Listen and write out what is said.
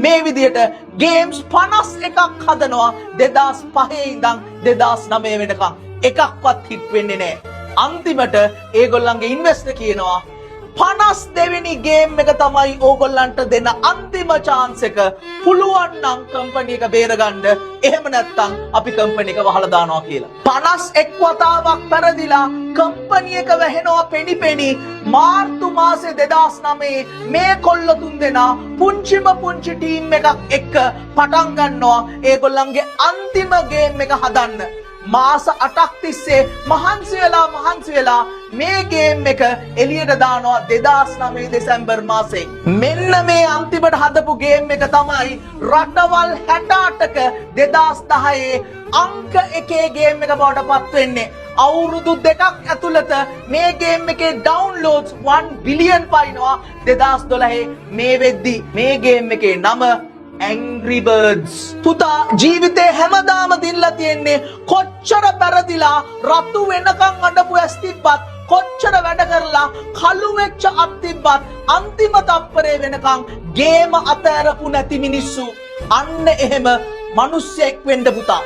මේ විදියට ගේම්ස් 51ක් හදනවා 2005 ඉඳන් 2009 වෙනකම් එකක්වත් හිට් වෙන්නේ නැහැ. අන්තිමට ඒගොල්ලන්ගේ ඉන්වෙස්ටර් කියනවා 52 වෙනි ගේම් එක තමයි ඕගොල්ලන්ට දෙන අන්තිම chance එක. පුළුවන් නම් කම්පැනි එක බේරගන්න. එහෙම නැත්නම් අපි කම්පැනි එක වහලා දානවා කියලා. 51 වතාවක් පෙරදිලා කම්පැනි එක වැහෙනවා පෙනිපෙනි. මාර්තු මාසේ 2009 මේ කොල්ල තුන් දෙනා පුංචිම පුංචි ටීම් එකක් එක්ක පටන් ගන්නවා ඒගොල්ලන්ගේ අන්තිම ගේම් එක හදන්න. මාස 8ක් තිස්සේ මහන්සි වෙලා මේ ගේම් එක එළියට දානවා 2009 දෙසැම්බර් මාසේ. මෙන්න මේ අන්තිමට හදපු ගේම් එක තමයි රටවල් 68ක 2010 අංක 1 ගේම් එක බවට පත් වෙන්නේ. අවුරුදු දෙකක් ඇතුළත මේ ගේම් එකේ ඩවුන්ලෝඩ්ස් 1 බිලියන් පයින්නවා 2012 මේ වෙද්දි. මේ ගේම් එකේ නම Angry Birds. පුතා ජීවිතේ හැමදාම දිනලා තියෙන්නේ කොච්චර පෙරදිලා රතු වෙනකන් අඬපු ඇස් තිබ්බත් කොච්චර වැඩ කරලා කළු වෙච්ච අත් තිබ්බත් අන්තිම තප්පරේ වෙනකන් ගේම අතහැරපු නැති මිනිස්සු. අන්න එහෙම මිනිස්සෙක් වෙන්න පුතා.